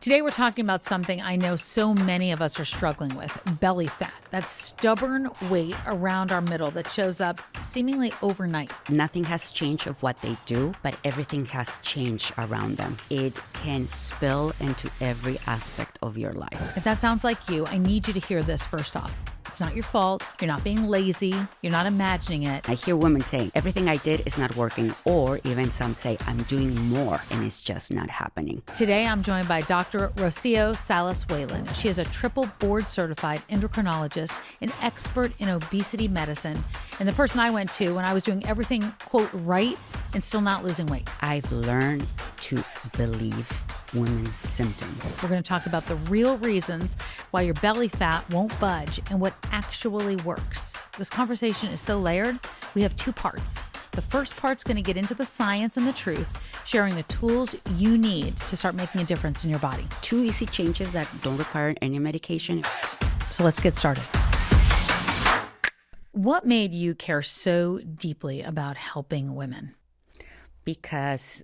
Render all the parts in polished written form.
Today we're talking about something I know so many of us are struggling with, belly fat, that stubborn weight around our middle that shows up seemingly overnight. Nothing has changed of what they do, but everything has changed around them. It can spill into every aspect of your life. If that sounds like you, I need you to hear this first off. It's not your fault. You're not being lazy. You're not imagining it. I hear women saying, everything I did is not working, or even some say, I'm doing more and it's just not happening. Today, I'm joined by Dr. Rocio Salas-Whalen. She is a triple board-certified endocrinologist, an expert in obesity medicine, and the person I went to when I was doing everything, quote, right and still not losing weight. I've learned to believe women's symptoms. We're going to talk about the real reasons why your belly fat won't budge and what actually works. This conversation is so layered, we have two parts. The first part's going to get into the science and the truth, sharing the tools you need to start making a difference in your body. 2 easy changes that don't require any medication. So let's get started. What made you care so deeply about helping women? Because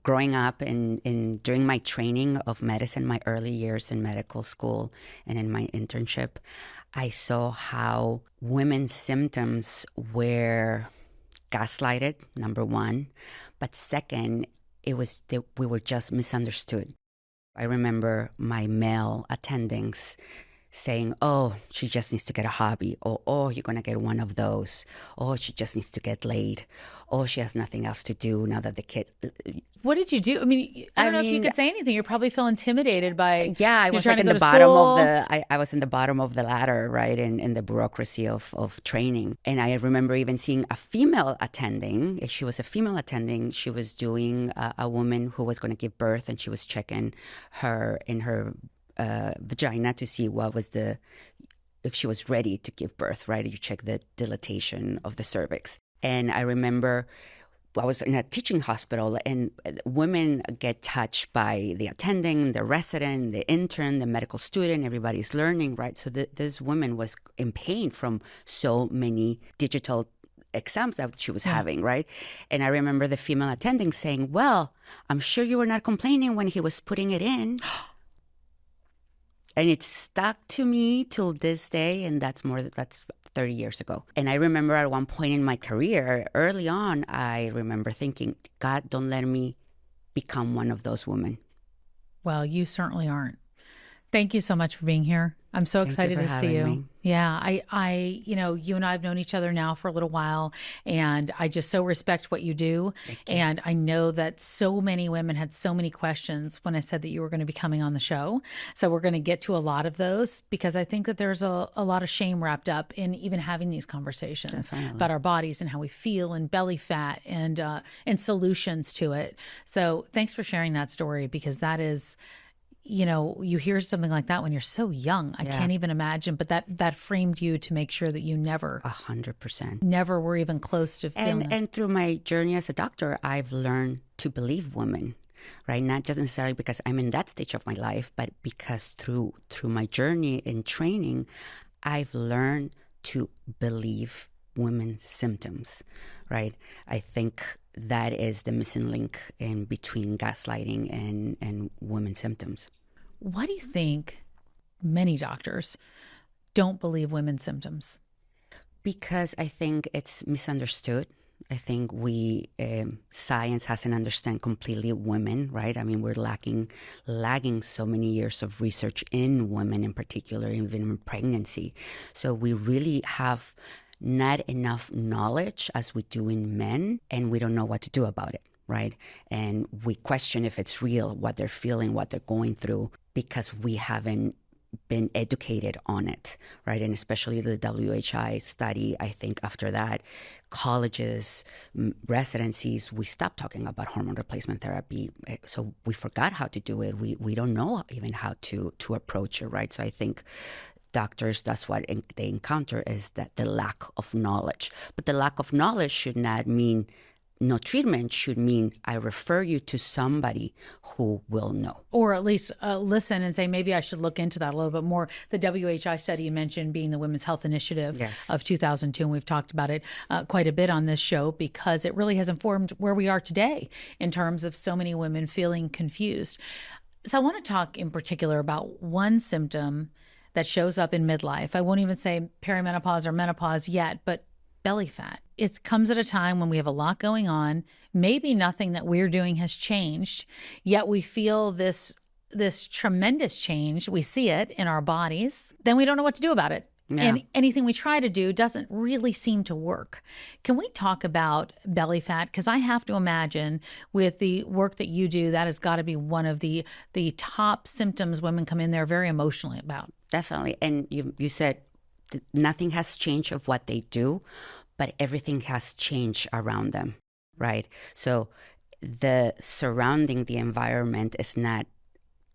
growing up and during my training of medicine, my early years in medical school and in my internship, I saw how women's symptoms were gaslighted, number one. But second, we were just misunderstood. I remember my male attendings saying, oh, she just needs to get a hobby. Or, oh, you're going to get one of those. Oh, she just needs to get laid. Oh, she has nothing else to do now that the kid... What did you do? I mean, I don't know if you could say anything. You probably feel intimidated by... Yeah, I was like in the bottom of the... I was in the bottom of the ladder, right, in the bureaucracy of training. And I remember even seeing a female attending. She was a female attending. She was doing a woman who was going to give birth, and she was checking her in her vagina to see if she was ready to give birth, right? You check the dilatation of the cervix. And I remember I was in a teaching hospital, and women get touched by the attending, the resident, the intern, the medical student. Everybody's learning, right? So this woman was in pain from so many digital exams that she was having, right? And I remember the female attending saying, well, I'm sure you were not complaining when he was putting it in. And it stuck to me till this day, and that's 30 years ago. And I remember at one point in my career, early on, I remember thinking, God, don't let me become one of those women. Well, you certainly aren't. Thank you so much for being here. I'm so excited to see you. Me. Yeah, I, you and I have known each other now for a little while, and I just so respect what you do. And I know that so many women had so many questions when I said that you were going to be coming on the show. So we're going to get to a lot of those, because I think that there's a lot of shame wrapped up in even having these conversations about our bodies and how we feel, and belly fat, and solutions to it. So thanks for sharing that story, because that is... you hear something like that when you're so young. I can't even imagine, but that framed you to make sure that you never 100% never were even close to feeling that. And through my journey as a doctor, I've learned to believe women, right? Not just necessarily because I'm in that stage of my life, but because through my journey in training, I've learned to believe women's symptoms, right? I think that is the missing link in between gaslighting and women's symptoms. Why do you think many doctors don't believe women's symptoms? Because I think it's misunderstood. I think science hasn't understood completely women, right? I mean, we're lagging so many years of research in women in particular, even in pregnancy. So we really have not enough knowledge as we do in men, and we don't know what to do about it, right? And we question if it's real, what they're feeling, what they're going through, because we haven't been educated on it, right? And especially the WHI study, I think after that, colleges, residencies, we stopped talking about hormone replacement therapy. So we forgot how to do it. We don't know even how to approach it, right? So I think doctors, that's what they encounter, is that the lack of knowledge. But the lack of knowledge should not mean no treatment, should mean I refer you to somebody who will know. Or at least listen and say, maybe I should look into that a little bit more. The WHI study you mentioned being the Women's Health Initiative of 2002, and we've talked about it quite a bit on this show, because it really has informed where we are today in terms of so many women feeling confused. So I want to talk in particular about one symptom that shows up in midlife. I won't even say perimenopause or menopause yet, but belly fat. It comes at a time when we have a lot going on. Maybe nothing that we're doing has changed, yet we feel this tremendous change. We see it in our bodies. Then we don't know what to do about it. Yeah. And anything we try to do doesn't really seem to work. Can we talk about belly fat? Because I have to imagine with the work that you do, that has got to be one of the top symptoms women come in there very emotionally about. Definitely. And you said nothing has changed of what they do, but everything has changed around them, right? So the surrounding, the environment is not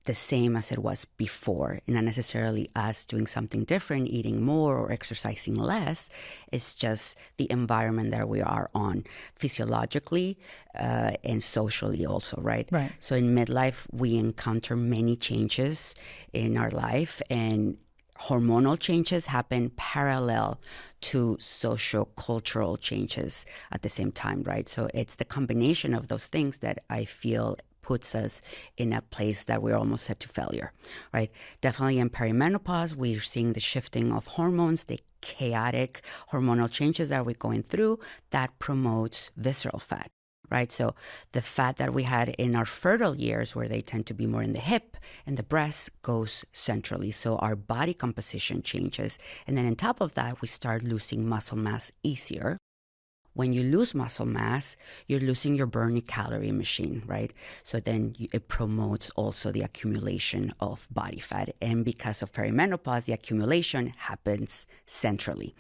the same as it was before, not necessarily us doing something different, eating more or exercising less. It's just the environment that we are on physiologically and socially also, right? Right. So in midlife, we encounter many changes in our life, and hormonal changes happen parallel to socio-cultural changes at the same time, right? So it's the combination of those things that I feel puts us in a place that we're almost set to failure, right? Definitely in perimenopause, we're seeing the shifting of hormones, the chaotic hormonal changes that we're going through that promotes visceral fat, right? So the fat that we had in our fertile years, where they tend to be more in the hip and the breast, goes centrally. So our body composition changes. And then on top of that, we start losing muscle mass easier. When you lose muscle mass, you're losing your burning calorie machine, right? So then it promotes also the accumulation of body fat. And because of perimenopause, the accumulation happens centrally.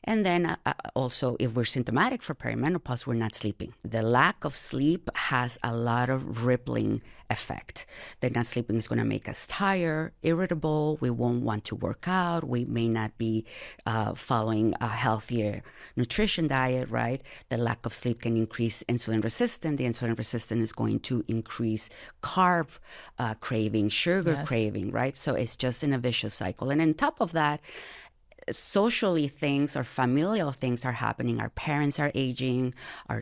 And then also, if we're symptomatic for perimenopause, we're not sleeping. The lack of sleep has a lot of rippling effect. That not sleeping is going to make us tired, irritable. We won't want to work out. We may not be following a healthier nutrition diet, right? The lack of sleep can increase insulin resistance. The insulin resistance is going to increase carb craving, sugar craving, right? So it's just in a vicious cycle. And on top of that, socially things or familial things are happening. Our parents are aging,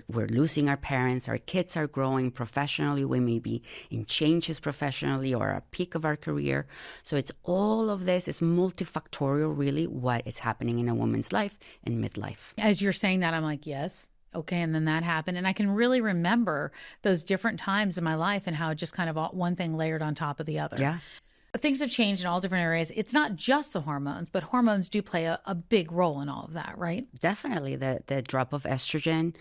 we're losing our parents, our kids are growing professionally, we may be in changes professionally or at peak of our career. So it's all of this is multifactorial, really, what is happening in a woman's life in midlife. As you're saying that, I'm like, yes. Okay, and then that happened. And I can really remember those different times in my life and how it just kind of one thing layered on top of the other. Yeah. Things have changed in all different areas. It's not just the hormones, but hormones do play a big role in all of that, right? Definitely. The drop of estrogen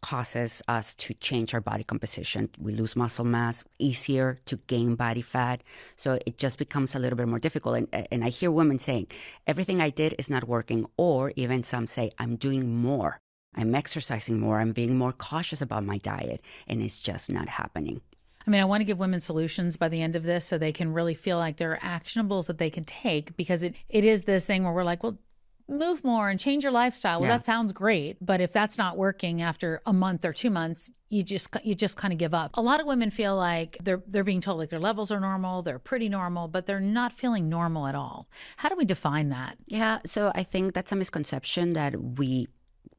causes us to change our body composition. We lose muscle mass, easier to gain body fat. So it just becomes a little bit more difficult. And I hear women saying, everything I did is not working. Or even some say, I'm doing more. I'm exercising more. I'm being more cautious about my diet. And it's just not happening. I mean, I want to give women solutions by the end of this so they can really feel like there are actionables that they can take, because it is this thing where we're like, well, move more and change your lifestyle. Well, that sounds great. But if that's not working after a month or 2 months, you just kind of give up. A lot of women feel like they're being told like their levels are normal, they're pretty normal, but they're not feeling normal at all. How do we define that? Yeah, so I think that's a misconception that we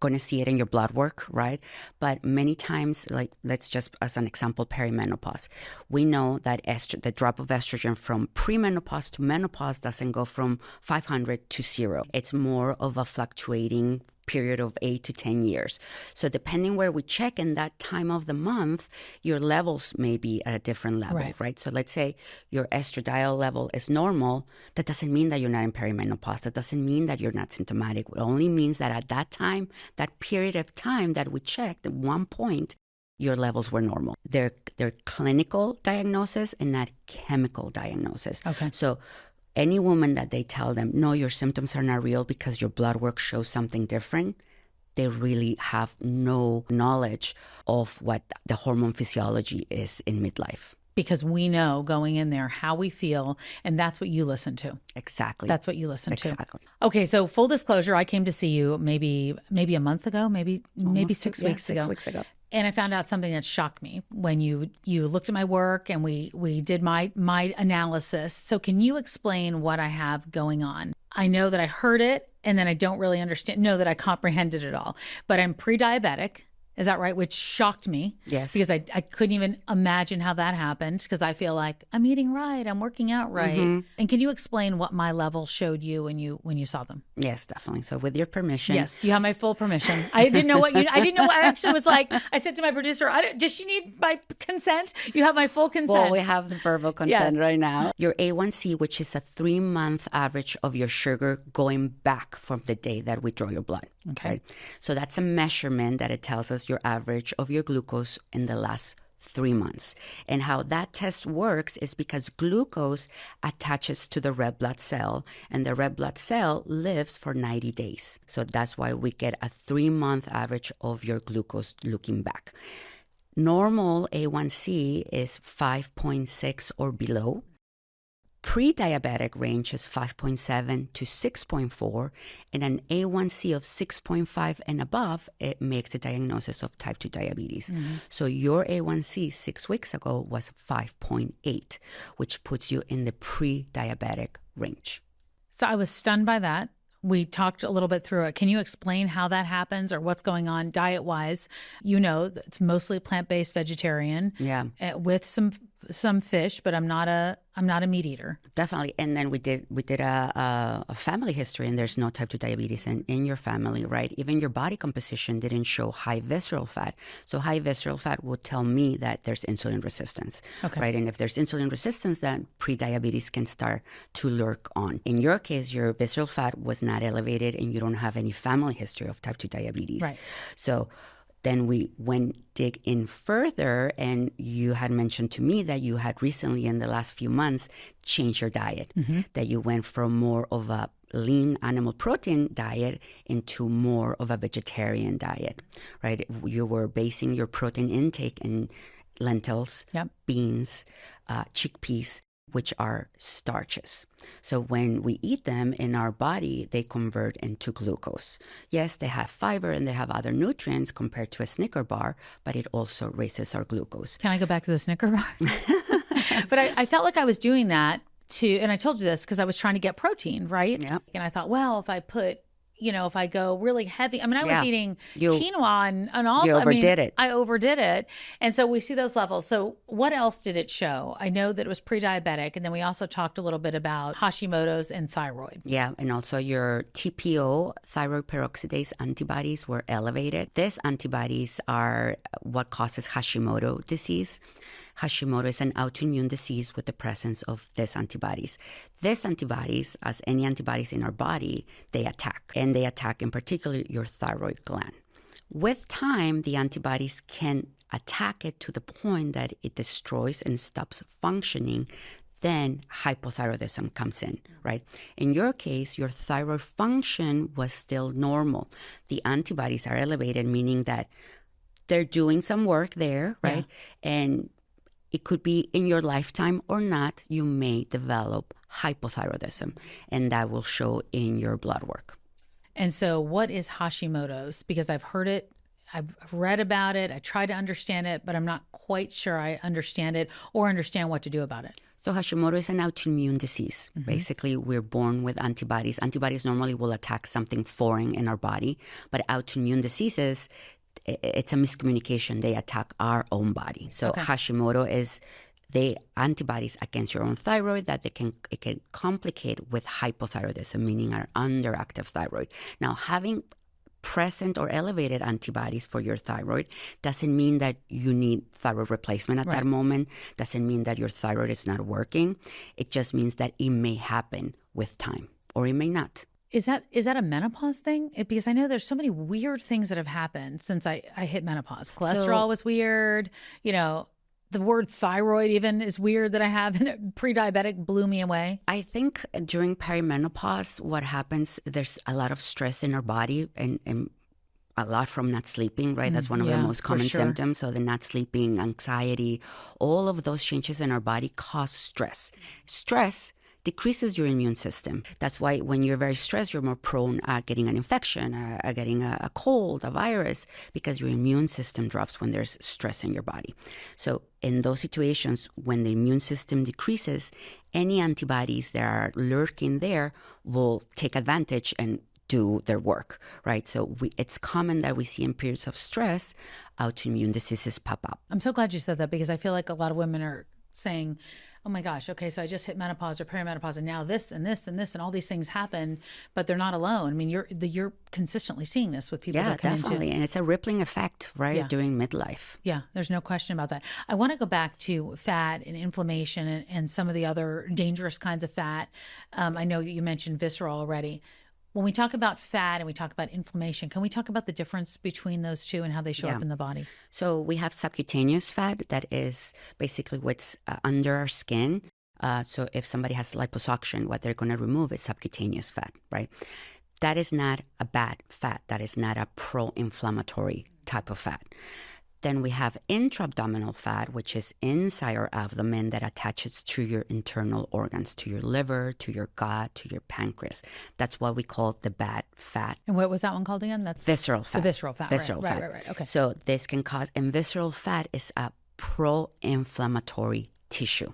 going to see it in your blood work, right? But many times, like let's just as an example, perimenopause. We know that the drop of estrogen from premenopause to menopause doesn't go from 500 to 0. It's more of a fluctuating period of 8 to 10 years. So depending where we check in that time of the month, your levels may be at a different level, right? So let's say your estradiol level is normal. That doesn't mean that you're not in perimenopause. That doesn't mean that you're not symptomatic. It only means that at that time, that period of time that we checked, at one point, your levels were normal. They're clinical diagnosis and not chemical diagnosis. Okay. So any woman that they tell them, no, your symptoms are not real because your blood work shows something different, they really have no knowledge of what the hormone physiology is in midlife. Because we know going in there how we feel, and that's what you listen to. Exactly. That's what you listen to. Exactly. Okay, so full disclosure, I came to see you maybe a month ago, maybe 6 weeks ago. 6 weeks ago. And I found out something that shocked me when you looked at my work and we did my analysis. So can you explain what I have going on? I know that I heard it and then I don't really know that I comprehended it all. But I'm pre-diabetic. Is that right? Which shocked me. Yes. Because I couldn't even imagine how that happened, because I feel like I'm eating right, I'm working out right. And can you explain what my levels showed you when you saw them? Yes, definitely. So with your permission. Yes, you have my full permission. I didn't know I didn't know. I actually was like, I said to my producer, does she need my consent? You have my full consent. Well, we have the verbal consent right now. Your A1C, which is a 3-month average of your sugar going back from the day that we draw your blood. Okay. Right? So that's a measurement that it tells us your average of your glucose in the last 3 months. And how that test works is because glucose attaches to the red blood cell, and the red blood cell lives for 90 days. So that's why we get a 3-month average of your glucose looking back. Normal A1C is 5.6 or below. Pre-diabetic range is 5.7 to 6.4, and an A1C of 6.5 and above, it makes a diagnosis of type 2 diabetes. So your A1C 6 weeks ago was 5.8, which puts you in the pre-diabetic range. So I was stunned by that. We talked a little bit through it. Can you explain how that happens or what's going on diet-wise? You know, it's mostly plant-based vegetarian. Yeah. With some fish, but I'm not a meat eater. Definitely. And then we did a family history, and there's no type 2 diabetes in your family, right? Even your body composition didn't show high visceral fat. So high visceral fat would tell me that there's insulin resistance, right? And if there's insulin resistance, then pre-diabetes can start to lurk on. In your case, your visceral fat was not elevated, and you don't have any family history of type 2 diabetes. Right. So then we went dig in further, and you had mentioned to me that you had recently, in the last few months, changed your diet, that you went from more of a lean animal protein diet into more of a vegetarian diet, right? You were basing your protein intake in lentils, beans, chickpeas, which are starches. So when we eat them in our body, they convert into glucose. Yes, they have fiber and they have other nutrients compared to a Snicker bar, but it also raises our glucose. Can I go back to the Snicker bar? But I felt like I was doing that and I told you this because I was trying to get protein, right? Yeah. And I thought, well, if I go really heavy, I mean, I was eating quinoa and also, you overdid it. I overdid it. And so we see those levels. So what else did it show? I know that it was pre-diabetic. And then we also talked a little bit about Hashimoto's and thyroid. Yeah. And also your TPO, thyroid peroxidase antibodies, were elevated. These antibodies are what causes Hashimoto disease. Hashimoto is an autoimmune disease with the presence of these antibodies. These antibodies, as any antibodies in our body, they attack. And they attack in particular your thyroid gland. With time, the antibodies can attack it to the point that it destroys and stops functioning. Then hypothyroidism comes in, right? In your case, your thyroid function was still normal. The antibodies are elevated, meaning that they're doing some work there, right? Yeah. And it could be in your lifetime or not, you may develop hypothyroidism, and that will show in your blood work. And so what is Hashimoto's? Because I've heard it, I've read about it, I try to understand it, but I'm not quite sure I understand it or understand what to do about it. So Hashimoto is an autoimmune disease. Basically, we're born with antibodies. Antibodies normally will attack something foreign in our body, but autoimmune diseases, it's a miscommunication. They attack our own body. So Hashimoto is the antibodies against your own thyroid that it can complicate with hypothyroidism, meaning our underactive thyroid. Now, having present or elevated antibodies for your thyroid doesn't mean that you need thyroid replacement at that moment. Doesn't mean that your thyroid is not working. It just means that it may happen with time, or it may not. Is that a menopause thing? Because I know there's so many weird things that have happened since I hit menopause. Cholesterol was weird. You know, the word thyroid even is weird that I have. Pre-diabetic blew me away. I think during perimenopause, what happens, there's a lot of stress in our body and a lot from not sleeping, right? That's one of the most common symptoms. So the not sleeping, anxiety, all of those changes in our body cause stress. Stress decreases your immune system. That's why when you're very stressed, you're more prone at getting an infection, getting a cold, a virus, because your immune system drops when there's stress in your body. So in those situations, when the immune system decreases, any antibodies that are lurking there will take advantage and do their work, right? So it's common that we see in periods of stress, autoimmune diseases pop up. I'm so glad you said that, because I feel like a lot of women are saying, oh my gosh, okay, so I just hit menopause or perimenopause, and now this and this and this and all these things happen, but they're not alone. I mean, you're consistently seeing this with people that come definitely. into. And it's a rippling effect, right, Yeah. during midlife. Yeah, there's no question about that. I want to go back to fat and inflammation and some of the other dangerous kinds of fat. I know you mentioned visceral already. When we talk about fat and we talk about inflammation, can we talk about the difference between those two and how they show up in the body? So we have subcutaneous fat that is basically what's under our skin. So if somebody has liposuction, what they're going to remove is subcutaneous fat, right? That is not a bad fat. That is not a pro-inflammatory type of fat. Then we have intra-abdominal fat, which is inside our abdomen that attaches to your internal organs, to your liver, to your gut, to your pancreas. That's what we call the bad fat. And what was that one called again? That's Visceral fat. the visceral fat. Visceral right, fat. Right. Okay. So this can cause, and visceral fat is a pro-inflammatory tissue.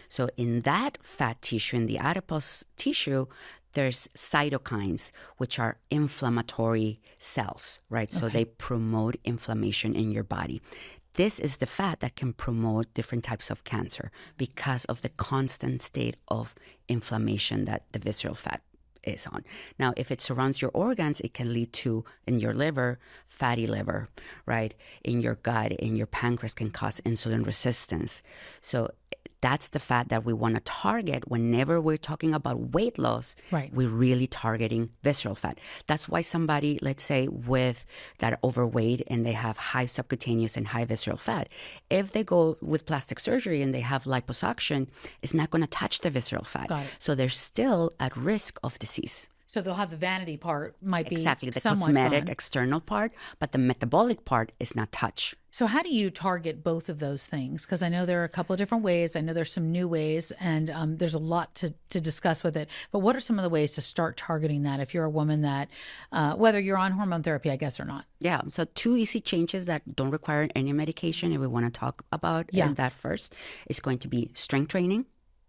So in that fat tissue, in the adipose tissue, there's cytokines, which are inflammatory cells, right? So they promote inflammation in your body. This is the fat that can promote different types of cancer because of the constant state of inflammation that the visceral fat is on. Now, if it surrounds your organs, it can lead to, in your liver, fatty liver, right? In your gut, in your pancreas, can cause insulin resistance. So that's the fat that we want to target whenever we're talking about weight loss. Right. We're really targeting visceral fat. That's why somebody, let's say, with that overweight and they have high subcutaneous and high visceral fat, if they go with plastic surgery and they have liposuction, it's not going to touch the visceral fat. Got it. So they're still at risk of disease. So they'll have the vanity part might be Exactly, the somewhat cosmetic fine. external part, but the metabolic part is not touched. So how do you target both of those things? Because I know there are a couple of different ways. I know there's some new ways, and there's a lot to discuss with it. But what are some of the ways to start targeting that if you're a woman that, whether you're on hormone therapy, I guess, or not? Yeah, so 2 easy changes that don't require any medication, and we want to talk about that first, is going to be strength training,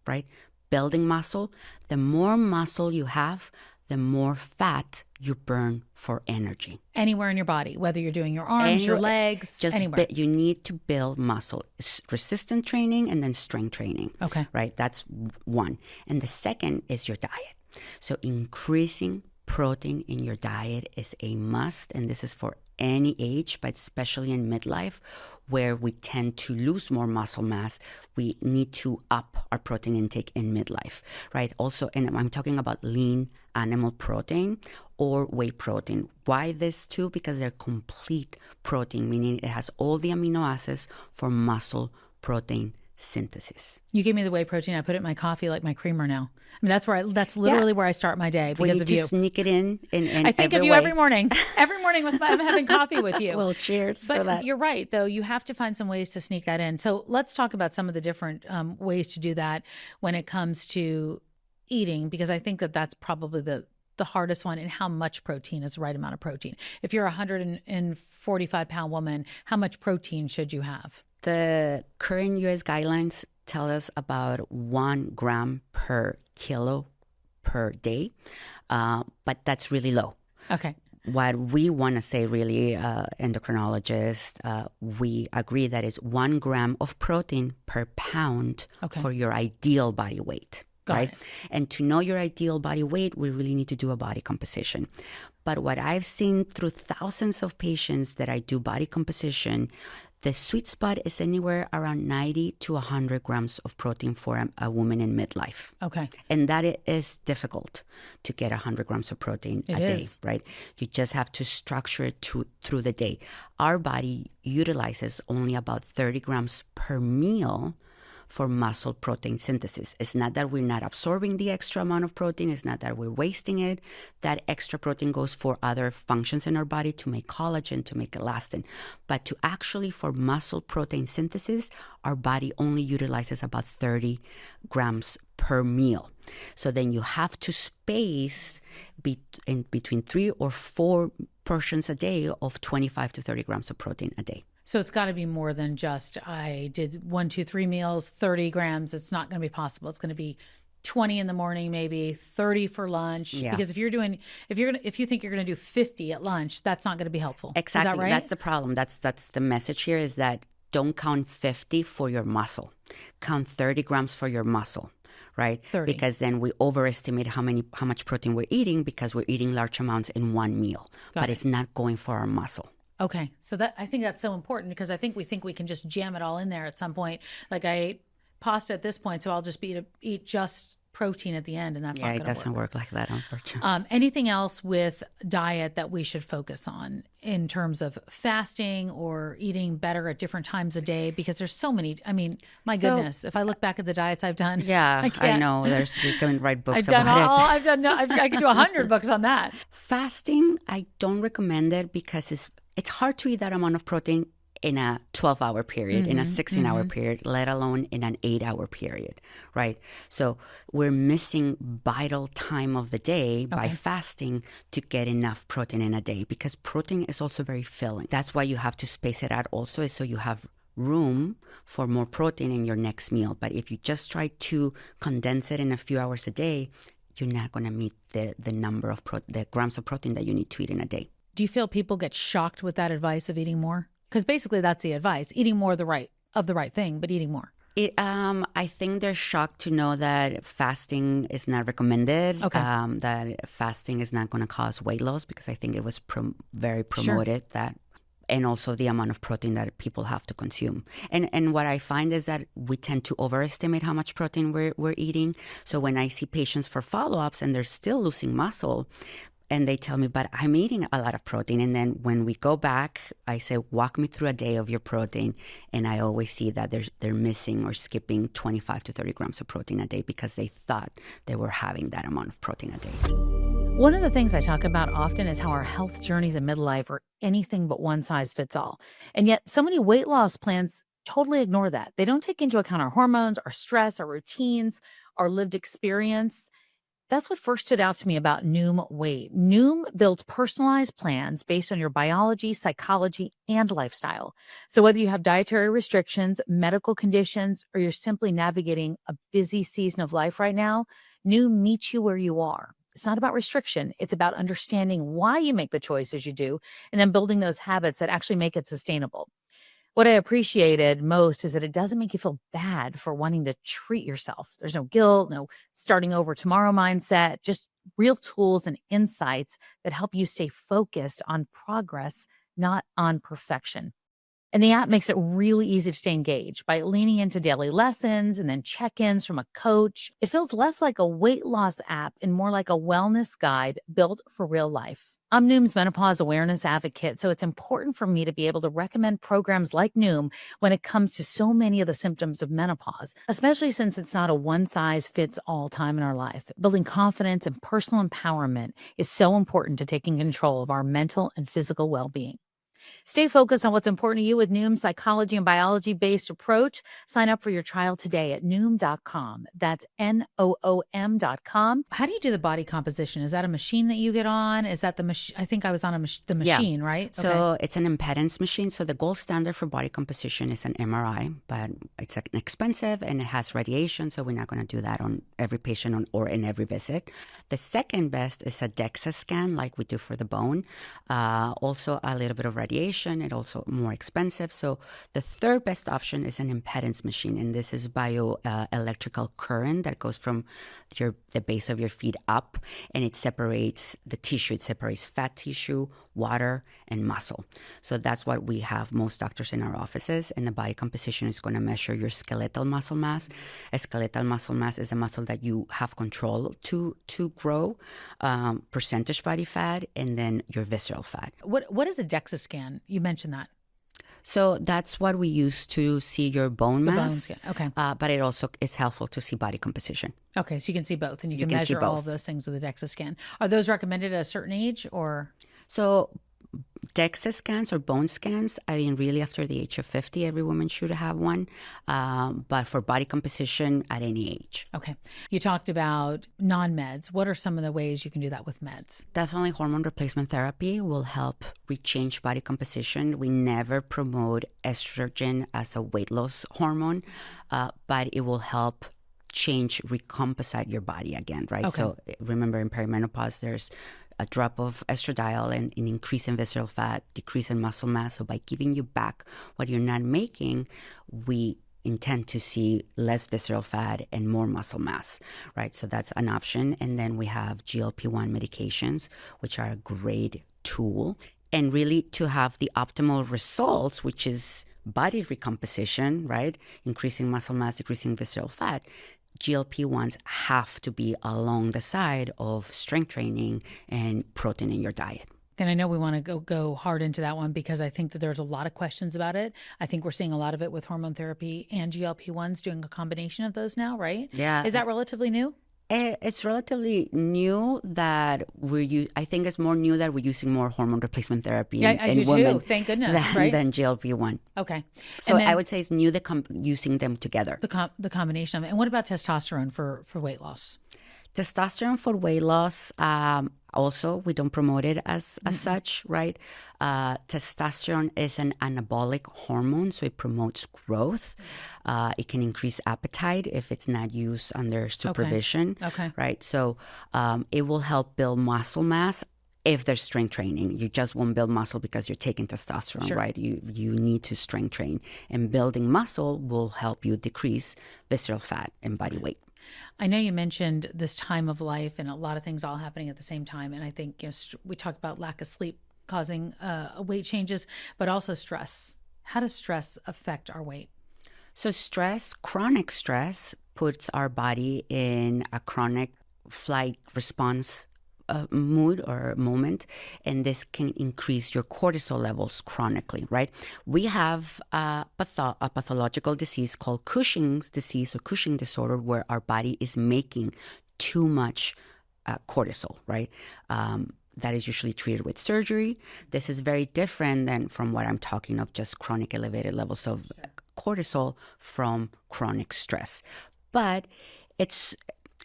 right? Building muscle. The more muscle you have, the more fat you burn for energy. Anywhere in your body, whether you're doing your arms, your legs, just anywhere. You need to build muscle. Resistance training and then strength training. Okay. Right? That's one. And the second is your diet. So increasing protein in your diet is a must, and this is for any age, but especially in midlife, where we tend to lose more muscle mass. We need to up our protein intake in midlife, right? Also, and I'm talking about lean animal protein or whey protein. Why this too? Because they're complete protein, meaning it has all the amino acids for muscle protein synthesis. You gave me the whey protein. I put it in my coffee like my creamer now. I mean, that's literally where I start my day because of you. Sneak it in I think of you every morning. Every morning I'm having coffee with you. Well, cheers for that. But you're right, though. You have to find some ways to sneak that in. So let's talk about some of the different ways to do that when it comes to eating, because I think that that's probably the hardest one, and how much protein is the right amount of protein. If you're a 145-pound woman, how much protein should you have? The current U.S. guidelines tell us about 1 gram per kilo per day, but that's really low. Okay. What we want to say, really, endocrinologists, we agree that is 1 gram of protein per pound for your ideal body weight. Right? And to know your ideal body weight, we really need to do a body composition. But what I've seen through thousands of patients that I do body composition, the sweet spot is anywhere around 90 to 100 grams of protein for a woman in midlife. Okay. And that is difficult to get 100 grams of protein a day, right? You just have to structure it through the day. Our body utilizes only about 30 grams per meal for muscle protein synthesis. It's not that we're not absorbing the extra amount of protein. It's not that we're wasting it. That extra protein goes for other functions in our body to make collagen, to make elastin. But to actually, for muscle protein synthesis, our body only utilizes about 30 grams per meal. So then you have to space between 3 or 4 portions a day of 25 to 30 grams of protein a day. So it's got to be more than just I did 1, 2, 3 meals, 30 grams. It's not going to be possible. It's going to be 20 in the morning, maybe 30 for lunch. Yeah. Because if you think you're going to do 50 at lunch, that's not going to be helpful. Exactly. Is that right? That's the problem. That's the message here is that don't count 50 for your muscle. Count 30 grams for your muscle, right? 30. Because then we overestimate how much protein we're eating because we're eating large amounts in one meal. But it's not going for our muscle. Okay. So that I think that's so important because I think we can just jam it all in there at some point. Like I ate pasta at this point, so I'll just eat just protein at the end, and that's not going to work. Yeah, it doesn't work like that, unfortunately. Anything else with diet that we should focus on in terms of fasting or eating better at different times of day? Because there's so many. I mean, my goodness, if I look back at the diets I've done, I know. You can write books about it. I could do 100 books on that. Fasting, I don't recommend it because it's hard to eat that amount of protein in a 12-hour period, in a 16-hour period, let alone in an 8-hour period, right? So we're missing vital time of the day by fasting to get enough protein in a day because protein is also very filling. That's why you have to space it out also so you have room for more protein in your next meal. But if you just try to condense it in a few hours a day, you're not going to meet the number of the grams of protein that you need to eat in a day. Do you feel people get shocked with that advice of eating more? Because basically that's the advice, eating more of the right thing, but eating more. I think they're shocked to know that fasting is not recommended, that fasting is not going to cause weight loss because I think it was very promoted that, and also the amount of protein that people have to consume. And what I find is that we tend to overestimate how much protein we're eating. So when I see patients for follow-ups and they're still losing muscle, and they tell me, but I'm eating a lot of protein. And then when we go back, I say, walk me through a day of your protein. And I always see that they're missing or skipping 25 to 30 grams of protein a day because they thought they were having that amount of protein a day. One of the things I talk about often is how our health journeys in midlife are anything but one size fits all. And yet so many weight loss plans totally ignore that. They don't take into account our hormones, our stress, our routines, our lived experience. That's what first stood out to me about Noom Weight. Noom builds personalized plans based on your biology, psychology, and lifestyle. So whether you have dietary restrictions, medical conditions, or you're simply navigating a busy season of life right now, Noom meets you where you are. It's not about restriction. It's about understanding why you make the choices you do and then building those habits that actually make it sustainable. What I appreciated most is that it doesn't make you feel bad for wanting to treat yourself. There's no guilt, no starting over tomorrow mindset, just real tools and insights that help you stay focused on progress, not on perfection. And the app makes it really easy to stay engaged by leaning into daily lessons and then check-ins from a coach. It feels less like a weight loss app and more like a wellness guide built for real life. I'm Noom's menopause awareness advocate, so it's important for me to be able to recommend programs like Noom when it comes to so many of the symptoms of menopause, especially since it's not a one-size-fits-all time in our life. Building confidence and personal empowerment is so important to taking control of our mental and physical well-being. Stay focused on what's important to you with Noom's psychology and biology-based approach. Sign up for your trial today at Noom.com. That's Noom.com. How do you do the body composition? Is that a machine that you get on? Is that the machine? I think I was on the machine, right? So it's an impedance machine. So the gold standard for body composition is an MRI, but it's expensive and it has radiation. So we're not going to do that on every patient or in every visit. The second best is a DEXA scan like we do for the bone. Also a little bit of radiation. It's also more expensive. So the third best option is an impedance machine. And this is bioelectrical current that goes from the base of your feet up, and it separates the tissue. It separates fat tissue, water, and muscle. So that's what we have most doctors in our offices. And the body composition is going to measure your skeletal muscle mass. A skeletal muscle mass is a muscle that you have control to grow, percentage body fat, and then your visceral fat. What is a DEXA scan? You mentioned that. So that's what we use to see your bone mass. Bone scan. Okay. But it also is helpful to see body composition. Okay, so you can see both, and you can measure all of those things with the DEXA scan. Are those recommended at a certain age, or? So DEXA scans or bone scans, I mean, really after the age of 50, every woman should have one. But for body composition, at any age. Okay. You talked about non-meds. What are some of the ways you can do that with meds? Definitely hormone replacement therapy will help rechange body composition. We never promote estrogen as a weight loss hormone, but it will help recomposite your body again, right? Okay. So remember, in perimenopause, there's a drop of estradiol and an increase in visceral fat, decrease in muscle mass. So by giving you back what you're not making, we intend to see less visceral fat and more muscle mass, right? So that's an option. And then we have GLP-1 medications, which are a great tool. And really to have the optimal results, which is body recomposition, right? Increasing muscle mass, decreasing visceral fat. GLP-1s have to be along the side of strength training and protein in your diet. And I know we want to go hard into that one because I think that there's a lot of questions about it. I think we're seeing a lot of it with hormone therapy and GLP-1s doing a combination of those now, right? Yeah. Is that relatively new? It's relatively new that I think it's more new that we're using more hormone replacement therapy in women. Too. Thank goodness, right? Than GLP-1. Okay. So I would say it's new that using them together. The combination of it. And what about testosterone for weight loss? Testosterone for weight loss, also, we don't promote it as such, right? Testosterone is an anabolic hormone, so it promotes growth. It can increase appetite if it's not used under supervision, right? So it will help build muscle mass if there's strength training. You just won't build muscle because you're taking testosterone, right? You need to strength train. And building muscle will help you decrease visceral fat and body weight. I know you mentioned this time of life and a lot of things all happening at the same time. And I think we talked about lack of sleep causing weight changes, but also stress. How does stress affect our weight? So chronic stress puts our body in a chronic flight response mood or moment, and this can increase your cortisol levels chronically, right? We have a pathological disease called Cushing's disease or Cushing disorder, where our body is making too much cortisol, right? That is usually treated with surgery. This is very different than from what I'm talking of, just chronic elevated levels of cortisol from chronic stress. But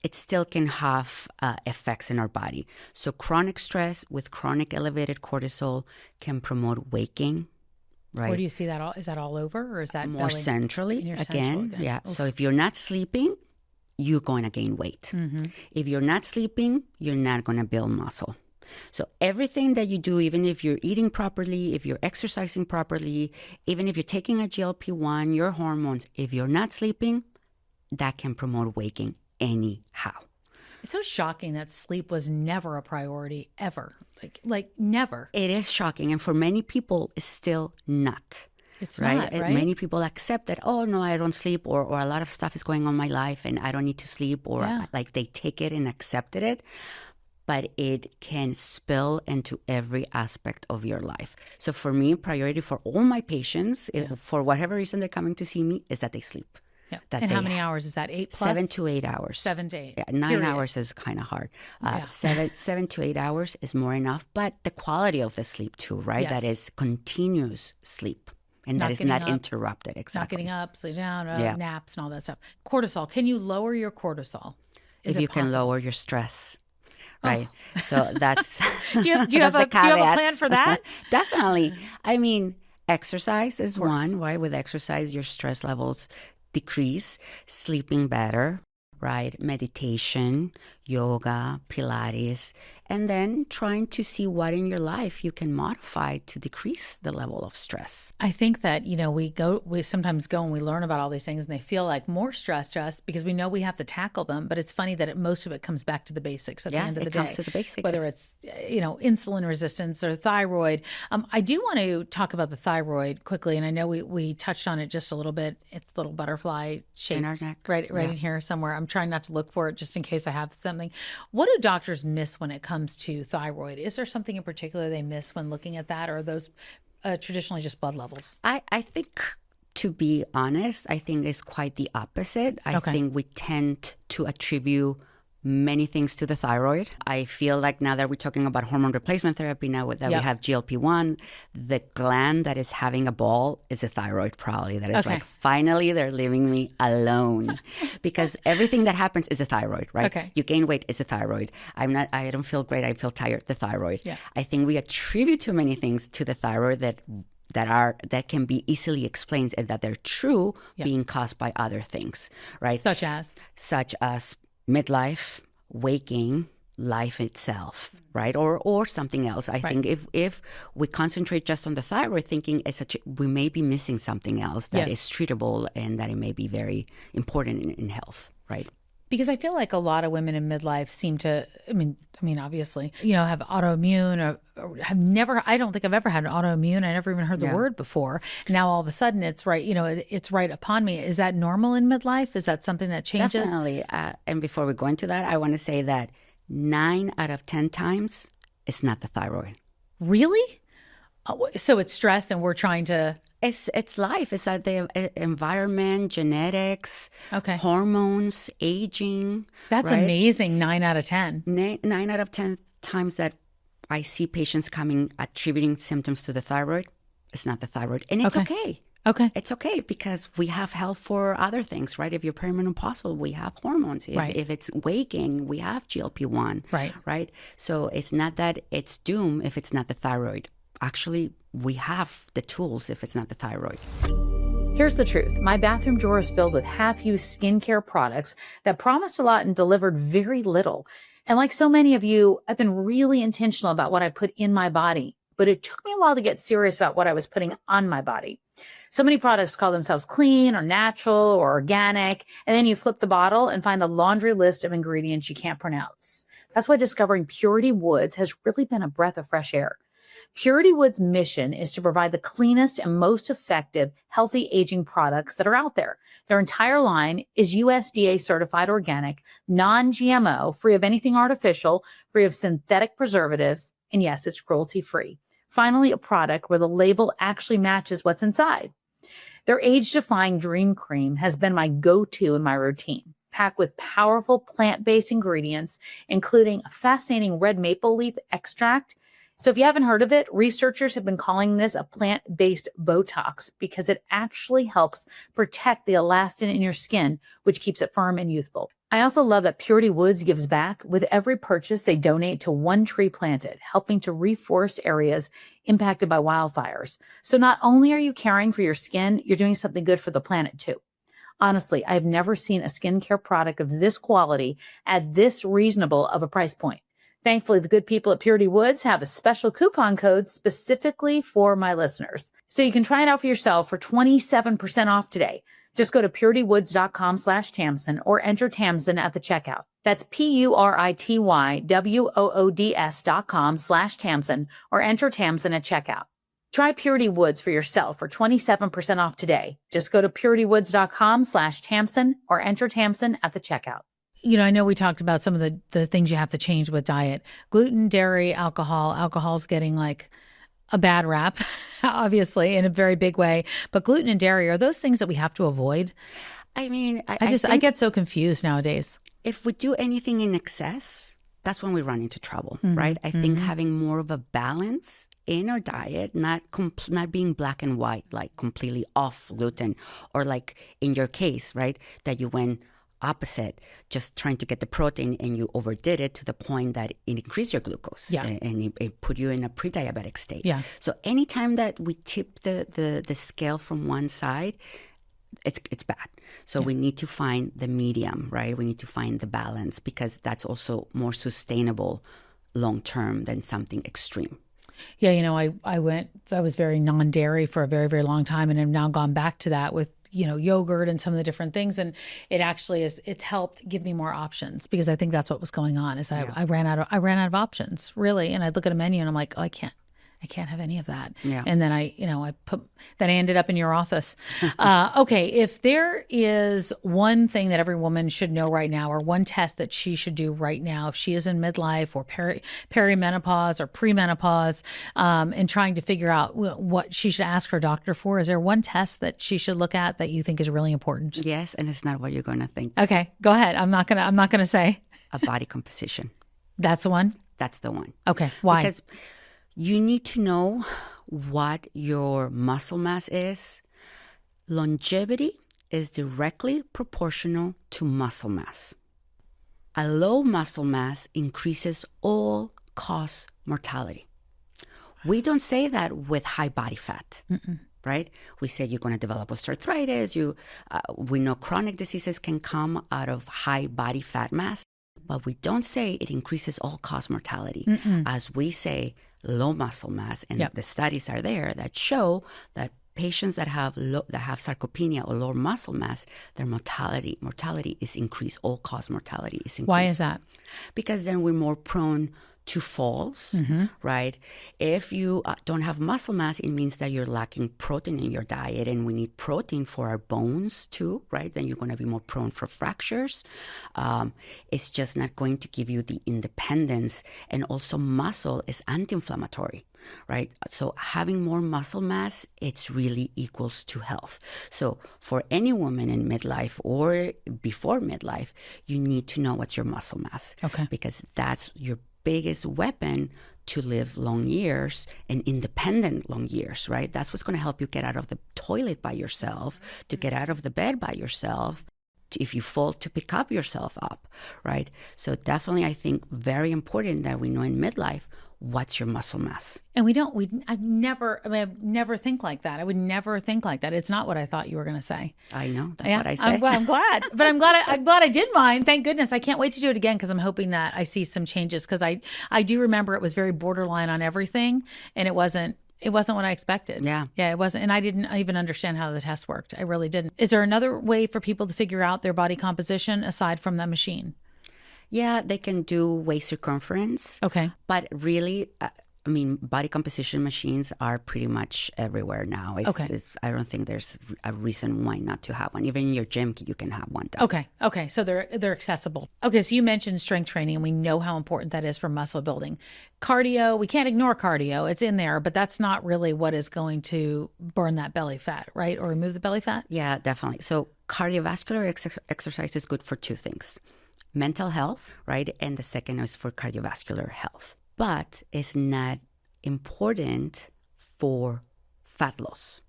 it still can have effects in our body. So chronic stress with chronic elevated cortisol can promote weight gain, right? Where do you see that all? Is that all over, or is that more centrally again? Yeah. Oof. So if you're not sleeping, you're going to gain weight. Mm-hmm. If you're not sleeping, you're not going to build muscle. So everything that you do, even if you're eating properly, if you're exercising properly, even if you're taking a GLP-1, your hormones, if you're not sleeping, that can promote weight gain anyhow. It's so shocking that sleep was never a priority ever. Like never. It is shocking. And for many people, it's still not. It's right? not, right? Many people accept that, oh, no, I don't sleep, or a lot of stuff is going on in my life and I don't need to sleep, or like they take it and accepted it. But it can spill into every aspect of your life. So for me, priority for all my patients, for whatever reason they're coming to see me, is that they sleep. Yeah. And how many hours is that? 8 plus? 7 to 8 hours. 7 to 8. Yeah, 9 hours is kind of hard. 7 to 8 hours is more enough. But the quality of the sleep too, right? Yes. That is continuous sleep. And that is not interrupted. Exactly. Not getting up, sleep down, naps and all that stuff. Cortisol. Can you lower your cortisol? If you can lower your stress. Right. Oh. So that's do you have a plan for that? Definitely. I mean, exercise is one, right? With exercise, your stress levels decrease, sleeping better, right? Meditation, yoga, Pilates, and then trying to see what in your life you can modify to decrease the level of stress. I think that, we sometimes go and we learn about all these things and they feel like more stress to us because we know we have to tackle them. But it's funny that most of it comes back to the basics at the end of the day. Yeah, it comes to the basics. Whether it's, insulin resistance or thyroid. I do want to talk about the thyroid quickly. And I know we touched on it just a little bit. It's the little butterfly shape in our neck. Right in here somewhere. I'm trying not to look for it just in case I have something. What do doctors miss when it comes to thyroid? Is there something in particular they miss when looking at that, or are those traditionally just blood levels? I think, to be honest, I think it's quite the opposite. I think we tend to attribute many things to the thyroid. I feel like now that we're talking about hormone replacement therapy, now that we have GLP-1, the gland that is having a ball is a thyroid, probably. That is like, finally, they're leaving me alone. Because everything that happens is a thyroid, right? Okay. You gain weight, it's a thyroid. I don't feel great, I feel tired, the thyroid. Yeah. I think we attribute too many things to the thyroid that that can be easily explained and that they're true, being caused by other things, right? Such as midlife, waking, life itself, right? Or something else. I think if we concentrate just on the thyroid, thinking we may be missing something else that is treatable and that it may be very important in health, right? Because I feel like a lot of women in midlife seem to, I mean, obviously, have autoimmune or have never, I don't think I've ever had an autoimmune. I never even heard the word before. Now all of a sudden it's right, it's right upon me. Is that normal in midlife? Is that something that changes? Definitely. And before we go into that, I want to say that 9 out of 10 times it's not the thyroid. Really? Oh, so it's stress and we're trying to... It's life. It's like the environment, genetics, hormones, aging. That's right? amazing. 9 out of 10. 9 out of 10 times that I see patients coming attributing symptoms to the thyroid, it's not the thyroid. And it's okay. Okay. It's okay because we have help for other things, right? If you're perimenopausal, we have hormones. If it's waking, we have GLP-1. Right? So it's not that it's doom if it's not the thyroid. Actually, we have the tools if it's not the thyroid. Here's the truth. My bathroom drawer is filled with half-used skincare products that promised a lot and delivered very little. And like so many of you, I've been really intentional about what I put in my body, but it took me a while to get serious about what I was putting on my body. So many products call themselves clean or natural or organic, and then you flip the bottle and find a laundry list of ingredients you can't pronounce. That's why discovering Purity Woods has really been a breath of fresh air. Purity Woods' mission is to provide the cleanest and most effective healthy aging products that are out there. Their entire line is USDA certified organic, non-GMO, free of anything artificial, free of synthetic preservatives, and yes, it's cruelty-free. Finally, a product where the label actually matches what's inside. Their age-defying Dream Cream has been my go-to in my routine, packed with powerful plant-based ingredients, including a fascinating red maple leaf extract. So if you haven't heard of it, researchers have been calling this a plant-based Botox because it actually helps protect the elastin in your skin, which keeps it firm and youthful. I also love that Purity Woods gives back. With every purchase, they donate to one tree planted, helping to reforest areas impacted by wildfires. So not only are you caring for your skin, you're doing something good for the planet too. Honestly, I've never seen a skincare product of this quality at this reasonable of a price point. Thankfully, the good people at Purity Woods have a special coupon code specifically for my listeners. So you can try it out for yourself for 27% off today. Just go to puritywoods.com/Tamsen or enter Tamsen at the checkout. That's PURITYWOODS.com/Tamsen or enter Tamsen at checkout. Try Purity Woods for yourself for 27% off today. Just go to puritywoods.com/Tamsen or enter Tamsen at the checkout. I know we talked about some of the things you have to change with diet. Gluten, dairy, alcohol. Alcohol's getting like a bad rap, obviously, in a very big way. But gluten and dairy, are those things that we have to avoid? I mean, I get so confused nowadays. If we do anything in excess, that's when we run into trouble, right? I think having more of a balance in our diet, not being black and white, like completely off gluten, or like in your case, right, that you went opposite, just trying to get the protein and you overdid it to the point that it increased your glucose and it put you in a pre-diabetic state. So anytime that we tip the scale from one side, it's bad. So we need to find the medium, right? We need to find the balance because that's also more sustainable long-term than something extreme. Yeah, I was very non-dairy for a very, very long time and have now gone back to that with yogurt and some of the different things. And it actually it's helped give me more options because I think that's what was going on is I ran out of options really. And I'd look at a menu and I'm like, oh, I can't have any of that. And then I ended up in your office. Okay. If there is one thing that every woman should know right now, or one test that she should do right now, if she is in midlife or perimenopause or premenopause, and trying to figure out what she should ask her doctor for, is there one test that she should look at that you think is really important? Yes. And it's not what you're going to think. Okay, go ahead. I'm not going to say. A body composition. That's the one? That's the one. Okay. Why? Because you need to know what your muscle mass is. Longevity is directly proportional to muscle mass. A low muscle mass increases all-cause mortality. We don't say that with high body fat. Right? We said you're going to develop osteoarthritis. We know chronic diseases can come out of high body fat mass, but we don't say it increases all-cause mortality. As we say, low muscle mass, and the studies are there that show that patients that have sarcopenia or low muscle mass, their mortality is increased. All-cause mortality is increased. Why is that? Because then we're more prone to falls, right? If you don't have muscle mass, it means that you're lacking protein in your diet, and we need protein for our bones too, right? Then you're going to be more prone for fractures. It's just not going to give you the independence, and also muscle is anti-inflammatory, right? So having more muscle mass, it's really equals to health. So for any woman in midlife or before midlife, you need to know what's your muscle mass, because that's your biggest weapon to live long years and independent long years, right? That's what's going to help you get out of the toilet by yourself, to get out of the bed by yourself, if you fall, to pick up yourself up, right? So definitely, I think very important that we know in midlife, what's your muscle mass? And I never think like that. I would never think like that. It's not what I thought you were going to say. I know. That's what I say. I'm glad. But I'm glad I did mine. Thank goodness. I can't wait to do it again, because I'm hoping that I see some changes, because I do remember it was very borderline on everything, and it wasn't what I expected. Yeah, it wasn't. And I didn't even understand how the test worked. I really didn't. Is there another way for people to figure out their body composition aside from that machine? Yeah, they can do waist circumference. Okay. But really, body composition machines are pretty much everywhere now. I don't think there's a reason why not to have one. Even in your gym, you can have one done. Okay. So they're accessible. Okay, so you mentioned strength training, and we know how important that is for muscle building. Cardio, we can't ignore cardio. It's in there, but that's not really what is going to burn that belly fat, right? Or remove the belly fat? Yeah, definitely. So cardiovascular exercise is good for two things. Mental health, right? And the second is for cardiovascular health. But it's not important for fat loss.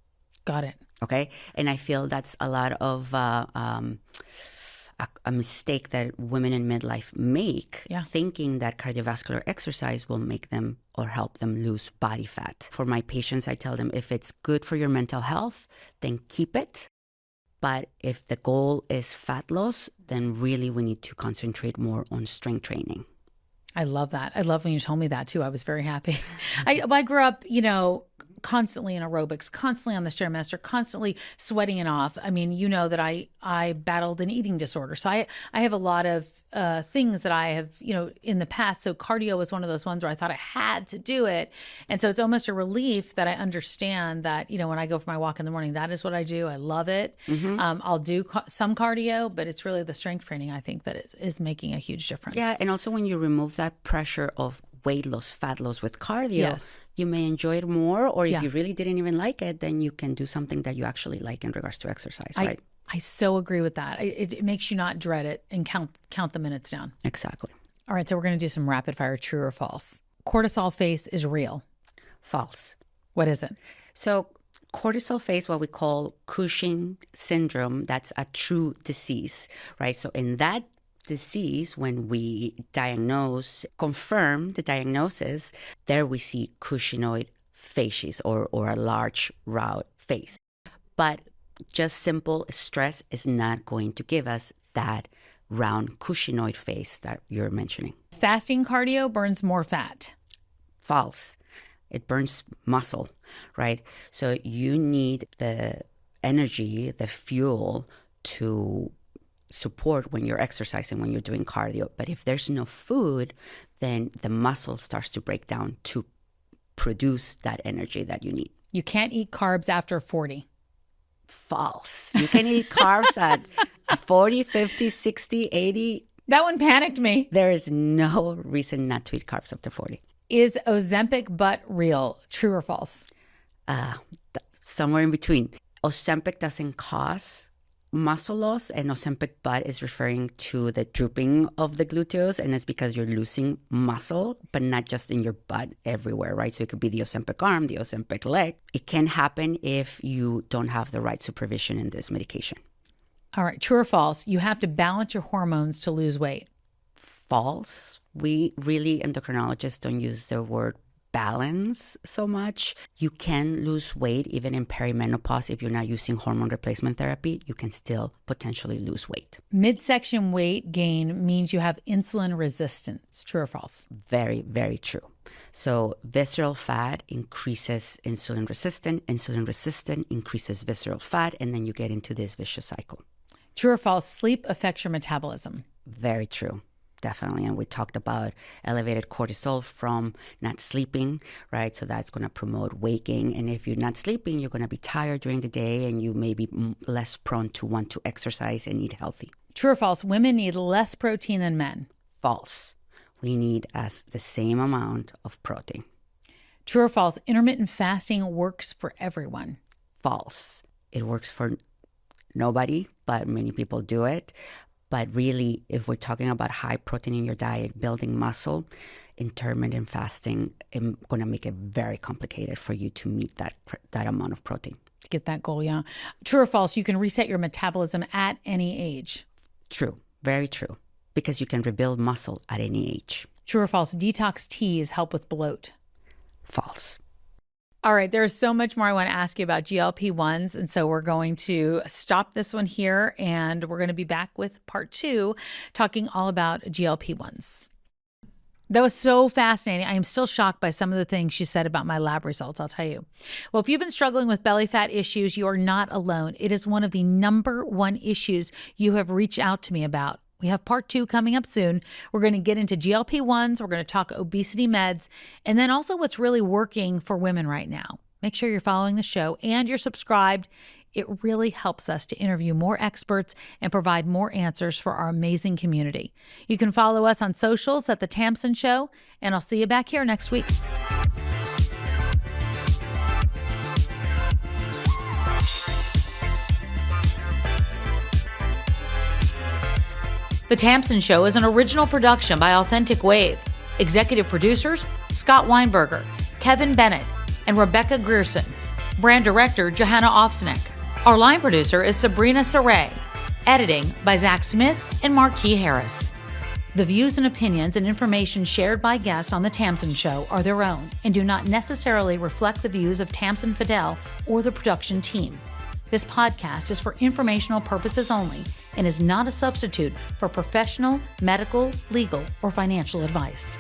Got it. Okay? And I feel that's a lot of a mistake that women in midlife make, thinking that cardiovascular exercise will make them or help them lose body fat. For my patients, I tell them, if it's good for your mental health, then keep it. But if the goal is fat loss, then really we need to concentrate more on strength training. I love that. I love when you told me that too. I was very happy. I grew up, constantly in aerobics, constantly on the Stairmaster, constantly sweating it off. I mean, you know that I battled an eating disorder. So I have a lot of things that I have, in the past. So cardio was one of those ones where I thought I had to do it. And so it's almost a relief that I understand that, when I go for my walk in the morning, that is what I do. I love it. I'll do some cardio, but it's really the strength training, I think, that is making a huge difference. Yeah. And also when you remove that pressure of weight loss, fat loss with cardio, you may enjoy it more. Or if you really didn't even like it, then you can do something that you actually like in regards to exercise, right? I so agree with that. It makes you not dread it and count the minutes down. Exactly. All right, so we're going to do some rapid fire, true or false. Cortisol face is real. False. What is it? So cortisol face, what we call Cushing syndrome, that's a true disease, right? So in that disease, when we confirm the diagnosis, there we see Cushingoid facies or a large round face. But just simple stress is not going to give us that round Cushingoid face that you're mentioning. Fasting cardio burns more fat. False. It burns muscle, right? So you need the energy, the fuel to support when you're exercising, when you're doing cardio. But if there's no food, then the muscle starts to break down to produce that energy that you need. You can't eat carbs after 40. False. You can eat carbs at 40, 50, 60, 80. That one panicked me. There is no reason not to eat carbs up to 40. Is Ozempic butt real? True or false? Somewhere in between. Ozempic doesn't cause muscle loss, and Ozempic butt is referring to the drooping of the gluteus, and it's because you're losing muscle, but not just in your butt, everywhere, right? So it could be the Ozempic arm, the Ozempic leg. It can happen if you don't have the right supervision in this medication. All right, true or false? You have to balance your hormones to lose weight. False. We really, endocrinologists, don't use the word balance so much. You can lose weight even in perimenopause if you're not using hormone replacement therapy. You can still potentially lose weight. Midsection weight gain means you have insulin resistance. True or false? Very, very true. So visceral fat increases insulin resistant increases visceral fat, and then you get into this vicious cycle. True or false? Sleep affects your metabolism. Very true. Definitely. And we talked about elevated cortisol from not sleeping, right? So that's going to promote weight gain. And if you're not sleeping, you're going to be tired during the day and you may be less prone to want to exercise and eat healthy. True or false? Women need less protein than men. False. We need the same amount of protein. True or false? Intermittent fasting works for everyone. False. It works for nobody, but many people do it. But really, if we're talking about high protein in your diet, building muscle, intermittent fasting is going to make it very complicated for you to meet that amount of protein. To get that goal, yeah. True or false? You can reset your metabolism at any age. True. Very true. Because you can rebuild muscle at any age. True or false? Detox teas help with bloat. False. All right, there's so much more I want to ask you about GLP-1s, and so we're going to stop this one here, and we're going to be back with part 2, talking all about GLP-1s. That was so fascinating. I am still shocked by some of the things she said about my lab results, I'll tell you. Well, if you've been struggling with belly fat issues, you are not alone. It is one of the number one issues you have reached out to me about. We have part 2 coming up soon. We're going to get into GLP-1s. We're going to talk obesity meds, and then also what's really working for women right now. Make sure you're following the show and you're subscribed. It really helps us to interview more experts and provide more answers for our amazing community. You can follow us on socials at The Tamsen Show, and I'll see you back here next week. The Tamsen Show is an original production by Authentic Wave. Executive producers, Scott Weinberger, Kevin Bennett, and Rebecca Grierson. Brand director, Johanna Ofsnick. Our line producer is Sabrina Saray. Editing by Zach Smith and Marquis Harris. The views and opinions and information shared by guests on The Tamsen Show are their own and do not necessarily reflect the views of Tamsen Fadal or the production team. This podcast is for informational purposes only and is not a substitute for professional, medical, legal, or financial advice.